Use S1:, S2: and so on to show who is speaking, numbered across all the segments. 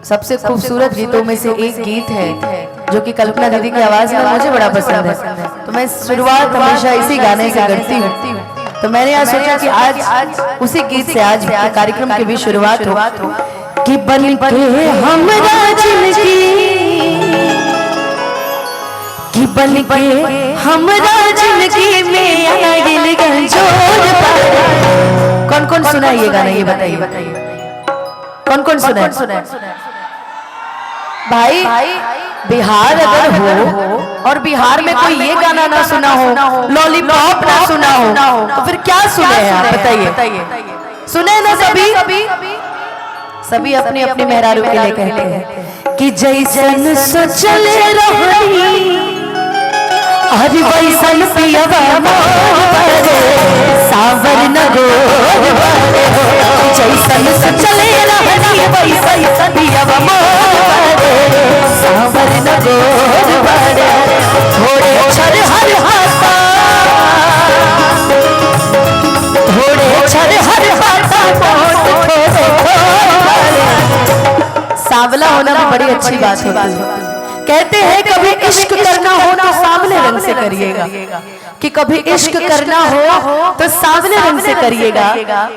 S1: सबसे खूबसूरत गीतों में से एक गीत है जो कि कल्पना दीदी की आवाज में मुझे बड़ा पसंद है। तो मैं शुरुआत हमेशा इसी गाने से करती हूँ। तो मैंने आज सोचा कि आज उसी गीत से आज कार्यक्रम की भी शुरुआत हो कि बन के हमरा जिंदगी कि बन के हमरा जिंदगी में आगिल गंजोर। कौन कौन सुना है ये गाना, ये बताइए कौन कौन सुना है? भाई बिहार अगर हो और बिहार में कोई ये गाना ना सुना हो, लॉलीपॉप ना सुना हो, तो फिर क्या सुने हैं आप बताइए? सुने ना सभी सभी अपनी अपनी मेहरारू के लिए कहते हैं कि जैसन सोचल रही आज वैसन पियवा मोरे सावर न गोर बारे। जैसन सोचल रही वैसन पियवा मोरे सावर न गोर बारे। थोड़े छर हर हाथा थोड़े छर हर हाथा थोड़े सावला होना भी बड़ी अच्छी बात होती है। कहते हैं कभी इश्क करना हो तो सावले रंग से करिएगा, कि कभी इश्क करना हो तो सावले रंग से करिएगा।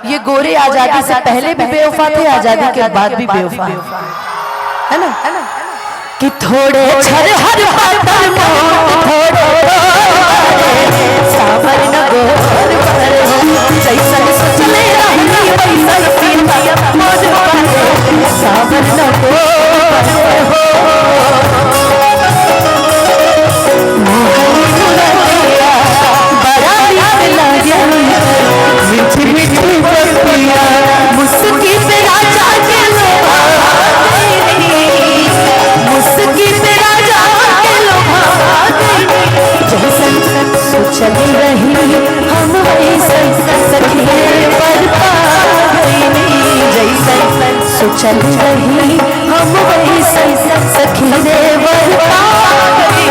S1: ये गोरे आजादी से पहले भी बेवफा थे, आजादी के बाद भी बेवफा है ना। कि थोड़े छर हर बादल थोड़े सावर न गोर बारे। जैसन सोचले रही वैसन पियवा मोर बारे सावर न गोर हो। मुस्की पे राजा के लोभा मुस्की पे राजा के लोभा जैसन सोचल रही हम वैसन सखी पर पा गई। जैसन सोचल रही हम वैसन सखी रे पर पा गई।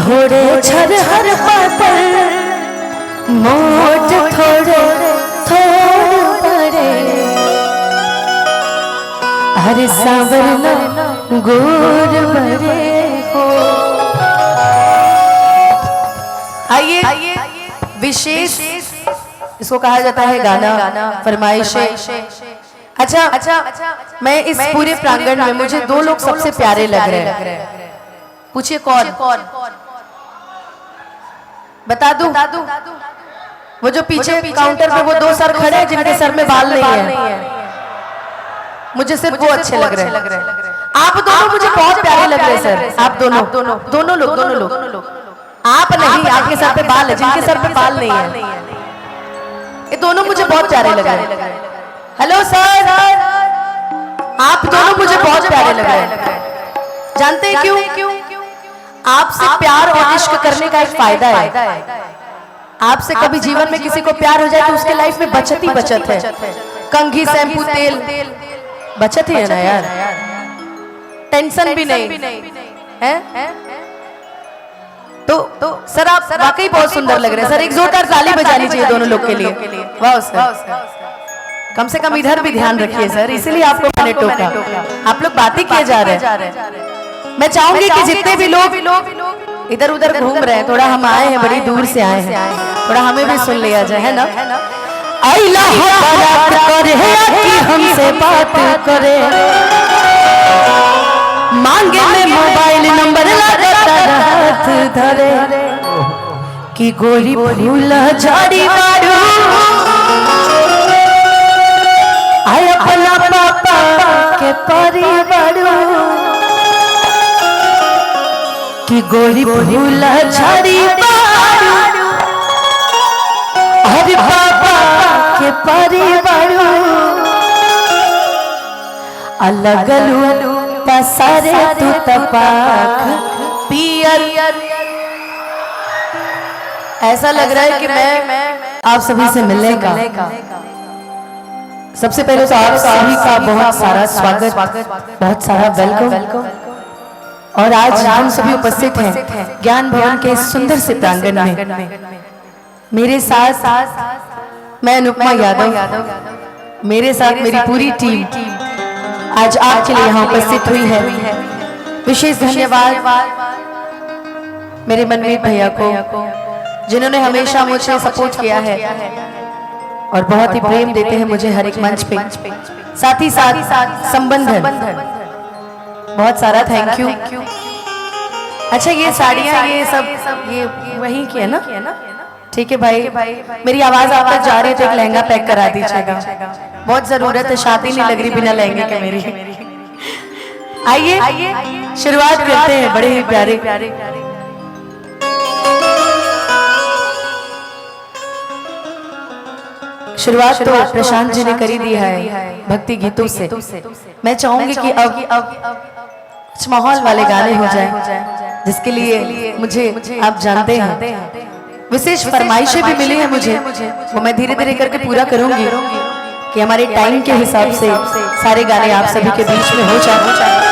S1: थोड़े छर हर पातर मोट थोड़े थोड़ पड़े हरे सावर न गोर बरे हो। आइए विशेष इसको कहा जाता है गाना फरमाइश। अच्छा मैं इस पूरे प्रांगण में मुझे दो लोग सबसे प्यारे लग रहे हैं। पूछिए कौन? बता दूं? वो जो पीछे काउंटर पे वो दो सर खड़े हैं जिनके सर में बाल नहीं है, मुझे सिर्फ वो अच्छे लग रहे हैं। आप दोनों मुझे बहुत प्यारे लग रहे हैं सर। आप दोनों लोग आप नहीं, आपके सर पे बाल है, जिनके सर पे बाल नहीं है, ये दोनों मुझे बहुत प्यारे लग रहे हैं। हेलो सर, आप दोनों मुझे बहुत प्यारे लग रहे हैं। जानते हैं क्यों? आपसे प्यार और इश्क करने का एक फायदा है। आपसे कभी जीवन में किसी को प्यार हो जाए तो उसके लाइफ में बचत ही बचत है। कंघी, शैम्पू, तेल बचत ही है ना यार, टेंशन भी नहीं है। तो सर आप वाकई बहुत सुंदर लग रहे हैं सर। एक जोरदार ताली बजानी चाहिए दोनों लोग के लिए। वाह सर, कम से कम इधर भी ध्यान रखिए सर, इसीलिए आपको मैंने टोका। आप लोग बातें किए जा रहे हैं। मैं चाहूंगी कि जितने भी लोग इधर उधर घूम रहे हैं, थोड़ा हम आए हैं, बड़ी दूर से आए हैं, थोड़ा हमें भी सुन लिया जाए, है ना। कि हमसे बात करे, मांगे में मोबाइल नंबर लगातार हाथ धरे, कि गोरी भूल झाड़ी मारू आय अपना पापा के परिवार, कि गोरी भूल झाड़ी मारू अरे पापा के परिवार, अलग लू पसारे तू तपाक पियर। ऐसा लग रहा है कि मैं आप सभी से मिलने का। सबसे पहले तो आप सभी का बहुत सारा स्वागत, बहुत सारा वेलकम। और आज हम सभी उपस्थित हैं ज्ञान भवन के सुंदर से प्रांगण में। मेरे साथ मैं अनुपमा यादव, मेरे साथ मेरी पूरी टीम आज आपके लिए यहाँ उपस्थित हुई है। विशेष धन्यवाद मेरे मनमीत भैया को, जिन्होंने हमेशा मुझे सपोर्ट किया है और बहुत ही प्रेम देते हैं मुझे हर एक मंच पे। साथ ही साथ संबंधन, बहुत सारा थैंक यू। अच्छा ये साड़ियाँ ये सब ये वही की है ना? ठीक है भाई, मेरी आवाज आप तक जा रही है तो एक लहंगा पैक करा दीजिएगा, बहुत जरूरत है, शादी नहीं लग रही बिना लहंगे के मेरी। आइए शुरुआत करते हैं बड़े ही प्यारे शुरुआत तो प्रशांत जी ने करी दी है भक्ति गीतों से। मैं चाहूंगी कि अब कुछ माहौल वाले गाने हो जाए, जिसके लिए मुझे आप जानते हैं विशेष फरमाइशें भी मिली है मुझे, वो मैं धीरे धीरे करके पूरा करूंगी कि हमारे टाइम के हिसाब से सारे गाने आप सभी के बीच में हो जाए।